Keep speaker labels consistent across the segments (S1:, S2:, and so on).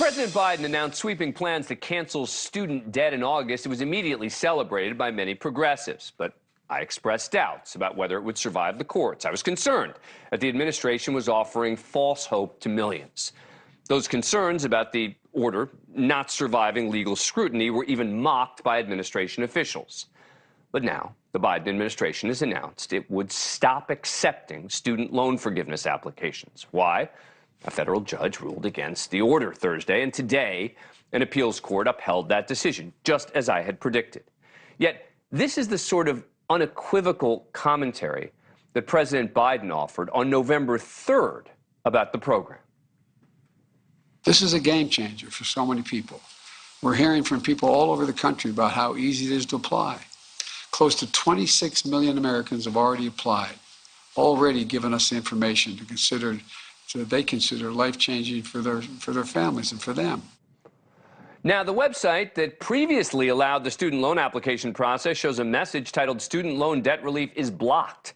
S1: President Biden announced sweeping plans to cancel student debt in August, it was immediately celebrated by many progressives. But I expressed doubts about whether it would survive the courts. I was concerned that the administration was offering false hope to millions. Those concerns about the order not surviving legal scrutiny were even mocked by administration officials. But now, the Biden administration has announced it would stop accepting student loan forgiveness applications. Why? A federal judge ruled against the order Thursday, and today, an appeals court upheld that decision, just as I had predicted. Yet, this is the sort of unequivocal commentary that President Biden offered on November 3rd about the program.
S2: This is a game changer for so many people. We're hearing from people all over the country about how easy it is to apply. Close to 26 million Americans have already applied, already given us the information to consider, so that they consider life-changing for their families and for them.
S1: Now, the website that previously allowed the student loan application process shows a message titled "Student Loan Debt Relief is blocked."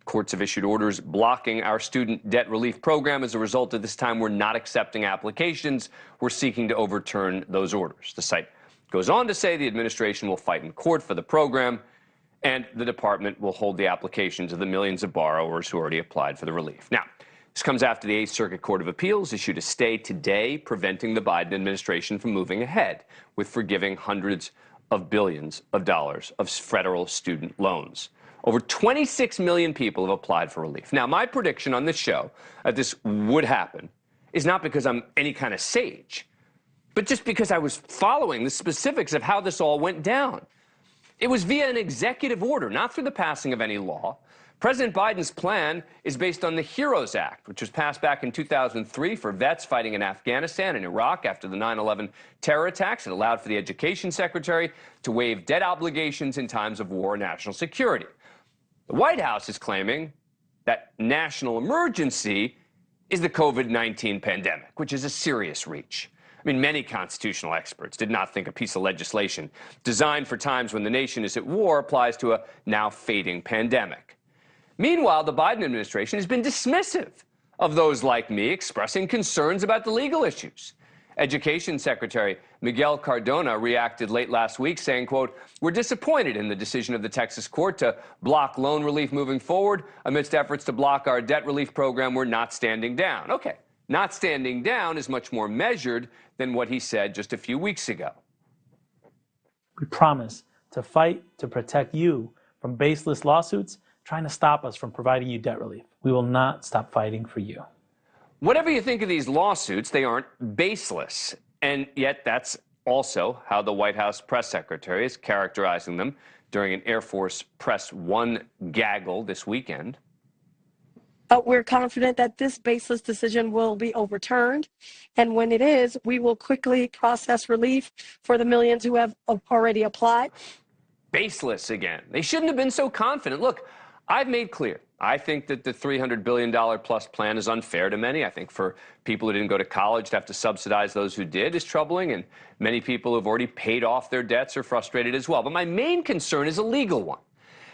S1: Courts have issued orders blocking our student debt relief program. As a result of this time, we're not accepting applications. We're seeking to overturn those orders. The site goes on to say the administration will fight in court for the program, and the department will hold the applications of the millions of borrowers who already applied for the relief. Now, this comes after the 8th Circuit Court of Appeals issued a stay today preventing the Biden administration from moving ahead with forgiving hundreds of billions of dollars of federal student loans. Over 26 million people have applied for relief. Now, my prediction on this show that this would happen is not because I'm any kind of sage, but just because I was following the specifics of how this all went down. It was via an executive order, not through the passing of any law. President Biden's plan is based on the HEROES Act, which was passed back in 2003 for vets fighting in Afghanistan and Iraq after the 9/11 terror attacks. It allowed for the Education Secretary to waive debt obligations in times of war and national security. The White House is claiming that national emergency is the COVID-19 pandemic, which is a serious reach. I mean, many constitutional experts did not think a piece of legislation designed for times when the nation is at war applies to a now fading pandemic. Meanwhile, the Biden administration has been dismissive of those like me expressing concerns about the legal issues. Education Secretary Miguel Cardona reacted late last week saying, quote, "We're disappointed in the decision of the Texas court to block loan relief moving forward. Amidst efforts to block our debt relief program, we're not standing down." Okay, not standing down is much more measured than what he said just a few weeks ago.
S3: We promise to fight to protect you from baseless lawsuits trying to stop us from providing you debt relief. We will not stop fighting for you.
S1: Whatever you think of these lawsuits, they aren't baseless. And yet that's also how the White House press secretary is characterizing them during an Air Force Press One gaggle this weekend.
S4: We're confident that this baseless decision will be overturned. And when it is, we will quickly process relief for the millions who have already applied.
S1: Baseless again. They shouldn't have been so confident. Look, I've made clear, I think that the $300 billion plus plan is unfair to many. I think for people who didn't go to college to have to subsidize those who did is troubling, and many people who've already paid off their debts are frustrated as well. But my main concern is a legal one.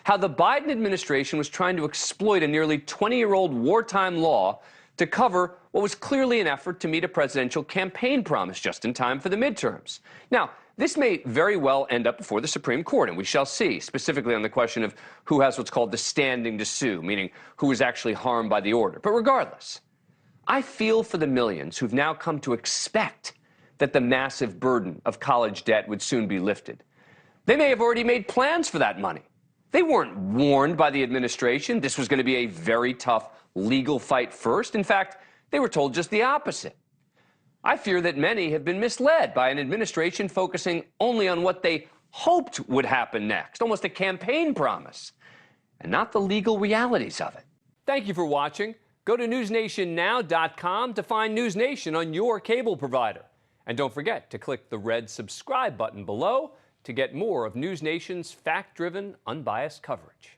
S1: How the Biden administration was trying to exploit a nearly 20-year-old wartime law to cover what was clearly an effort to meet a presidential campaign promise just in time for the midterms. Now, this may very well end up before the Supreme Court, and we shall see, specifically on the question of who has what's called the standing to sue, meaning who is actually harmed by the order. But regardless, I feel for the millions who've now come to expect that the massive burden of college debt would soon be lifted. They may have already made plans for that money. They weren't warned by the administration this was going to be a very tough legal fight first. In fact, they were told just the opposite. I fear that many have been misled by an administration focusing only on what they hoped would happen next, almost a campaign promise, and not the legal realities of it. Thank you for watching. Go to newsnationnow.com to find NewsNation on your cable provider. And don't forget to click the red subscribe button below to get more of NewsNation's fact-driven, unbiased coverage.